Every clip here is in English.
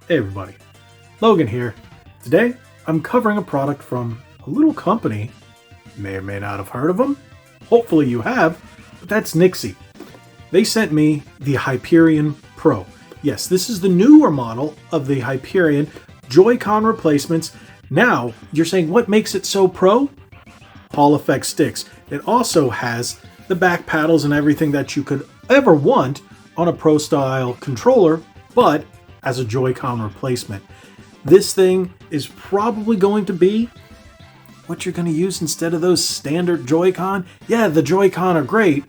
Hey everybody, Logan here. Today I'm covering a product from a little company. You may or may not have heard of them. Hopefully you have, but that's NYXI. They sent me the Hyperion Pro. Yes, this is the newer model of the Hyperion Joy-Con replacements. Now, you're saying what makes it so pro? Hall effect sticks. It also has the back paddles and everything that you could ever want on a pro style controller, but as a Joy-Con replacement. This thing is probably going to be what you're going to use instead of those standard Joy-Con. Yeah, the Joy-Con are great,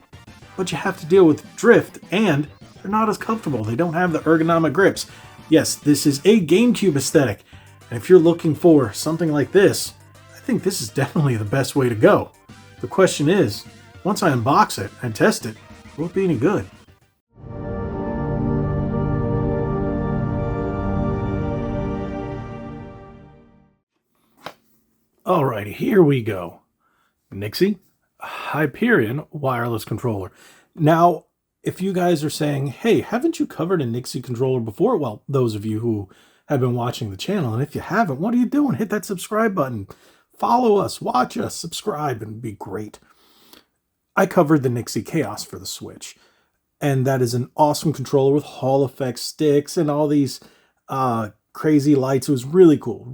but you have to deal with drift and they're not as comfortable. They don't have the ergonomic grips. Yes, this is a GameCube aesthetic. And if you're looking for something like this, I think this is definitely the best way to go. The question is, once I unbox it and test it, will it be any good? Alrighty, here we go. NYXI Hyperion wireless controller. Now, if you guys are saying, hey, haven't you covered a NYXI controller before? Well, those of you who have been watching the channel, and if you haven't, what are you doing? Hit that subscribe button. Follow us, watch us, subscribe, and it'd be great. I covered the NYXI Chaos for the Switch, and that is an awesome controller with Hall effect sticks and all these crazy lights. It was really cool,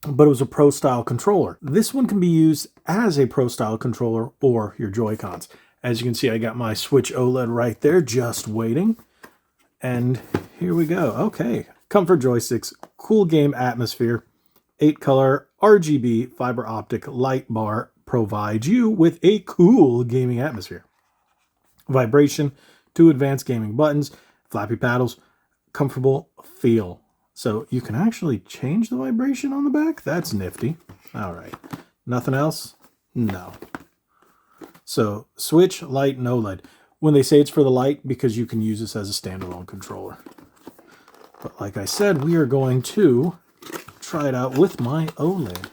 but it was a pro style controller. This one can be used as a pro style controller or your Joy-Cons. As you can see, I got my Switch OLED right there, just waiting. And here we go. Okay, comfort joysticks, cool game atmosphere, 8-color RGB fiber optic light bar provides you with a cool gaming atmosphere. Vibration, 2 advanced gaming buttons, flappy paddles, comfortable feel. So you can actually change the vibration on the back? That's nifty. All right. Nothing else? No. So Switch, light, and OLED. When they say it's for the light, because you can use this as a standalone controller. But like I said, we are going to try it out with my OLED.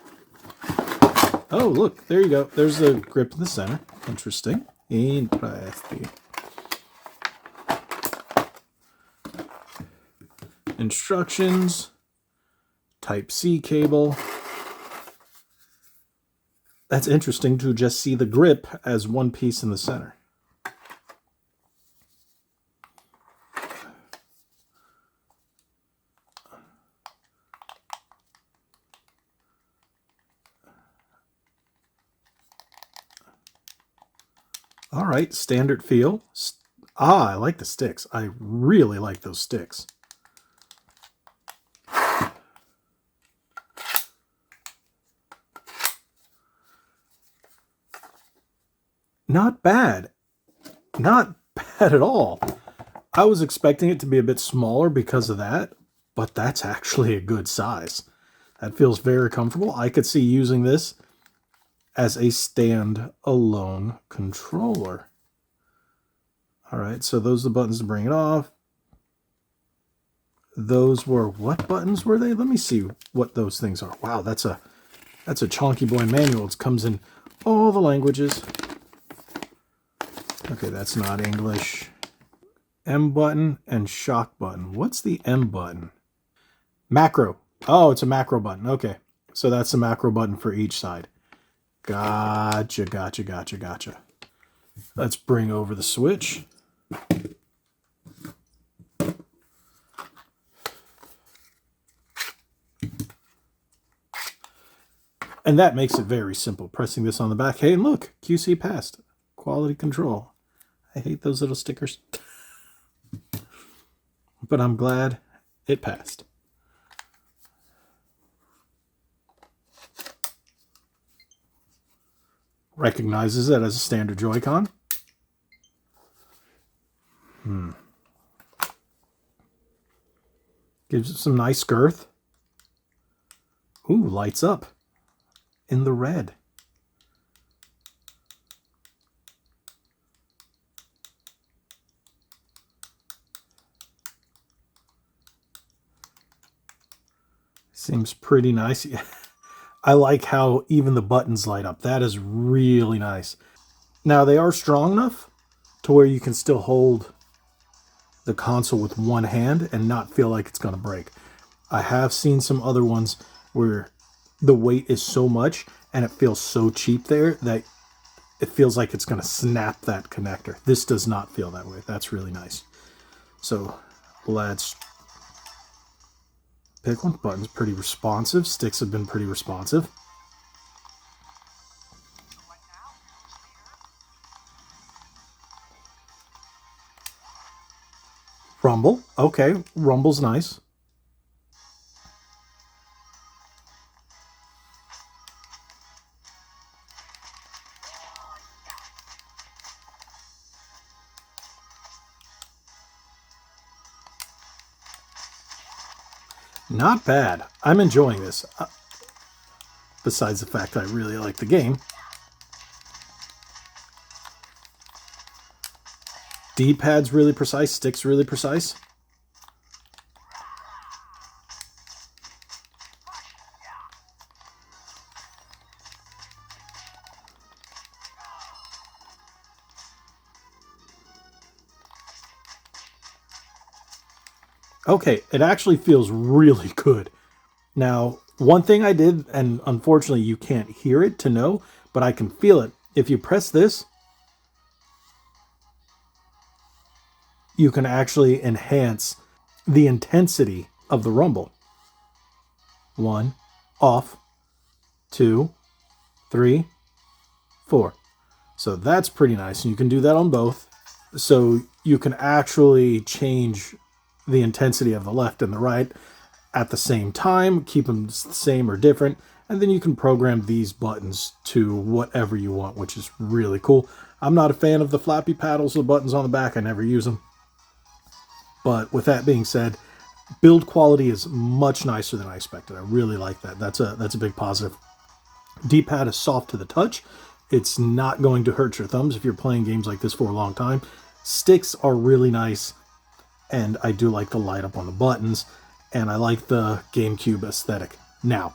Oh, look, there you go. There's the grip in the center. Interesting. Interesting. Instructions, Type-C cable. That's interesting to just see the grip as one piece in the center. All right, standard feel. I like the sticks. I really like those sticks. Not bad. Not bad at all. I was expecting it to be a bit smaller because of that, but that's actually a good size. That feels very comfortable. I could see using this as a stand-alone controller. All right, so those are the buttons to bring it off. Those were, what buttons were they? Let me see what those things are. Wow, that's a chonky boy manual. It comes in all the languages. Okay, that's not English. M button and shock button. What's the M button? Macro. Oh, it's a macro button. Okay, so that's the macro button for each side. Gotcha. Let's bring over the Switch. And that makes it very simple. Pressing this on the back. Hey, and look, QC passed. Quality control. I hate those little stickers. But I'm glad it passed. Recognizes it as a standard Joy-Con. Gives it some nice girth. Ooh, lights up in the red. Seems pretty nice. I like how even the buttons light up. That is really nice. Now, they are strong enough to where you can still hold the console with one hand and not feel like it's going to break. I have seen some other ones where the weight is so much and it feels so cheap there that it feels like it's going to snap that connector. This does not feel that way. That's really nice. So let's pick one. Button's pretty responsive. Sticks have been pretty responsive. Rumble. Okay, rumble's nice. Not bad. I'm enjoying this. Besides the fact that I really like the game. D-pad's really precise. Stick's really precise. Okay, it actually feels really good. Now, one thing I did, and unfortunately you can't hear it to know, but I can feel it. If you press this, you can actually enhance the intensity of the rumble. 1, off, 2, 3, 4. So that's pretty nice. And you can do that on both. So you can actually change the intensity of the left and the right at the same time, keep them the same or different, and then you can program these buttons to whatever you want, which is really cool. I'm not a fan of the flappy paddles, the buttons on the back. I never use them. But with that being said, build quality is much nicer than I expected. I really like that. That's a big positive. D-pad is soft to the touch. It's not going to hurt your thumbs if you're playing games like this for a long time. Sticks are really nice, and I do like the light up on the buttons, and I like the GameCube aesthetic. Now,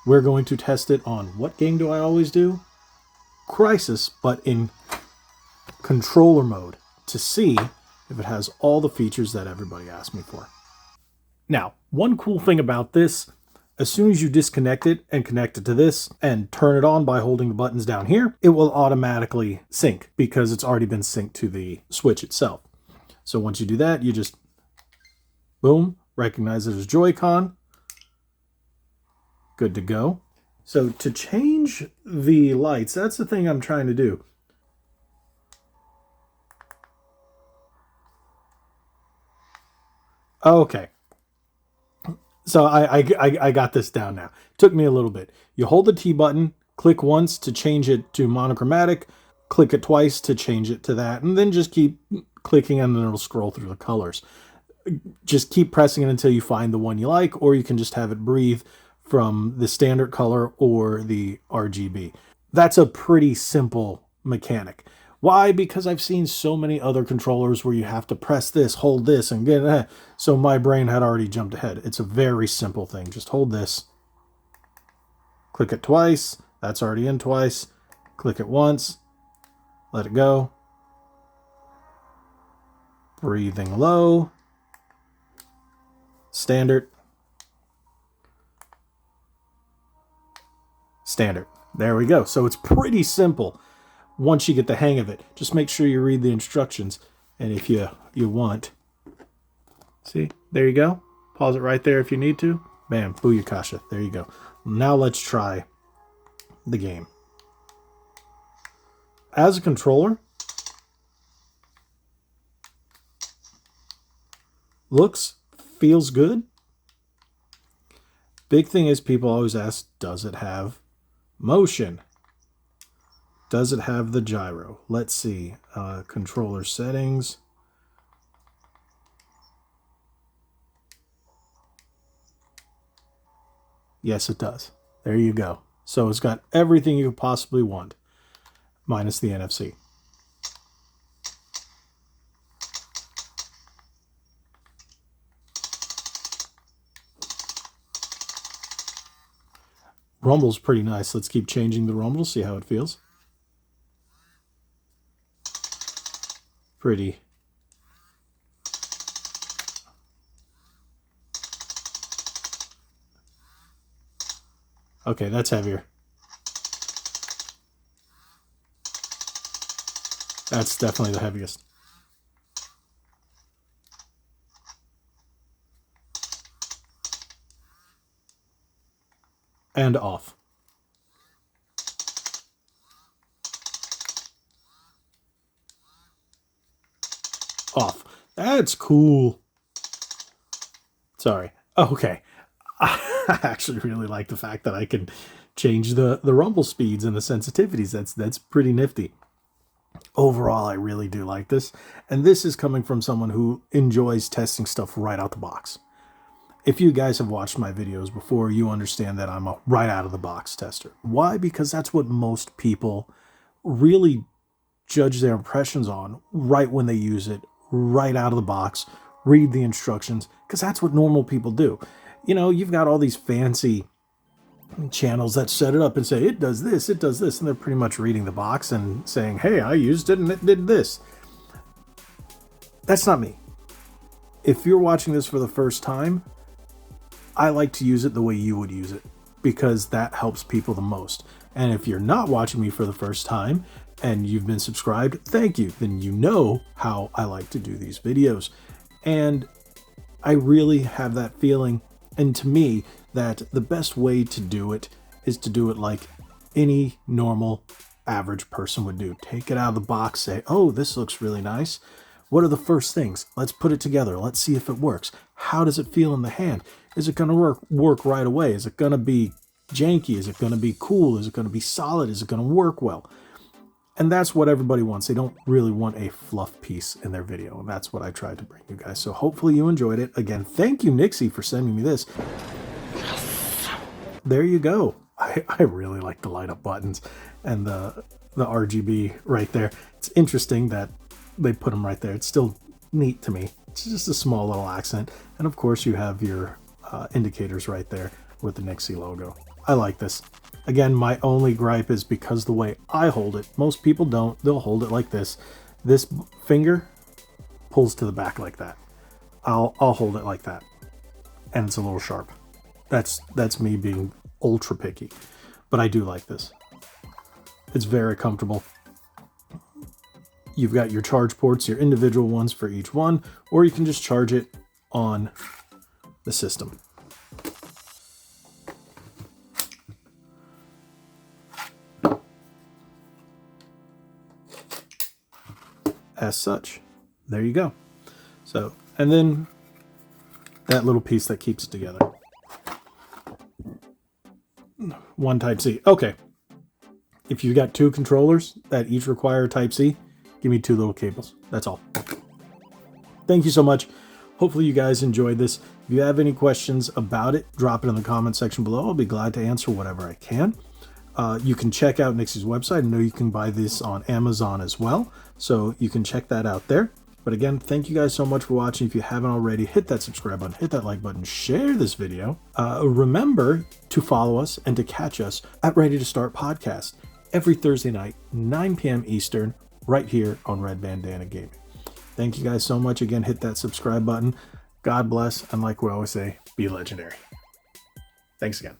we're going to test it on, what game do I always do? Crisis, but in controller mode, to see if it has all the features that everybody asked me for. Now, one cool thing about this, as soon as you disconnect it and connect it to this and turn it on by holding the buttons down here, it will automatically sync because it's already been synced to the Switch itself. So once you do that, you just, boom, recognize it as Joy-Con. Good to go. So to change the lights, that's the thing I'm trying to do. Okay. So I got this down now. Took me a little bit. You hold the T button, click once to change it to monochromatic, click it twice to change it to that, and then just keep clicking and then it'll scroll through the colors. Just keep pressing it until you find the one you like, or you can just have it breathe from the standard color or the RGB. That's a pretty simple mechanic. Why? Because I've seen so many other controllers where you have to press this, hold this, and get that. So my brain had already jumped ahead. It's a very simple thing. Just hold this. Click it twice. That's already in twice. Click it once. Let it go. Breathing low. Standard. Standard. There we go. So it's pretty simple once you get the hang of it. Just make sure you read the instructions. And if you want, see, there you go. Pause it right there if you need to. Bam, booyakasha. There you go. Now let's try the game. As a controller, looks, feels good. Big thing is people always ask, does it have motion? Does it have the gyro? Let's see. Controller settings. Yes, it does. There you go. So it's got everything you could possibly want, minus the NFC. Rumble's pretty nice. Let's keep changing the rumble, see how it feels. Pretty. Okay, that's heavier. That's definitely the heaviest. And off. Off. That's cool. Sorry. Okay. I actually really like the fact that I can change the rumble speeds and the sensitivities. That's pretty nifty. Overall, I really do like this. And this is coming from someone who enjoys testing stuff right out the box. If you guys have watched my videos before, you understand that I'm a right out of the box tester. Why? Because that's what most people really judge their impressions on right when they use it, right out of the box, read the instructions, because that's what normal people do. You know, you've got all these fancy channels that set it up and say, it does this, and they're pretty much reading the box and saying, hey, I used it and it did this. That's not me. If you're watching this for the first time, I like to use it the way you would use it, because that helps people the most. And if you're not watching me for the first time and you've been subscribed, thank you. Then you know how I like to do these videos. And I really have that feeling, and to me, that the best way to do it is to do it like any normal average person would do. Take it out of the box, say, oh, this looks really nice. What are the first things? Let's put it together. Let's see if it works. How does it feel in the hand? Is it going to work right away? Is it going to be janky? Is it going to be cool? Is it going to be solid? Is it going to work well? And that's what everybody wants. They don't really want a fluff piece in their video. And that's what I tried to bring you guys. So hopefully you enjoyed it. Again, thank you, NYXI, for sending me this. There you go. I really like the light up buttons and the RGB right there. It's interesting that they put them right there. It's still neat to me. It's just a small little accent. And of course you have your indicators right there with the NYXI logo. I like this. Again, my only gripe is because the way I hold it. Most people don't. They'll hold it like this. This finger pulls to the back like that. I'll hold it like that. And it's a little sharp. That's me being ultra picky. But I do like this. It's very comfortable. You've got your charge ports, your individual ones for each one, or you can just charge it on the system. As such, there you go. So, and then that little piece that keeps it together. One Type-C. Okay. If you've got two controllers that each require Type-C, give me two little cables. That's all. Thank you so much. Hopefully you guys enjoyed this. If you have any questions about it, drop it in the comment section below. I'll be glad to answer whatever I can. You can check out NYXI's website. I know you can buy this on Amazon as well, so you can check that out there. But again, thank you guys so much for watching. If you haven't already, hit that subscribe button, hit that like button, share this video. Remember to follow us and to catch us at Ready to Start Podcast every Thursday night, 9 p.m. Eastern, right here on Red Bandana Gaming. Thank you guys so much. Again, hit that subscribe button. God bless, and like we always say, be legendary. Thanks again.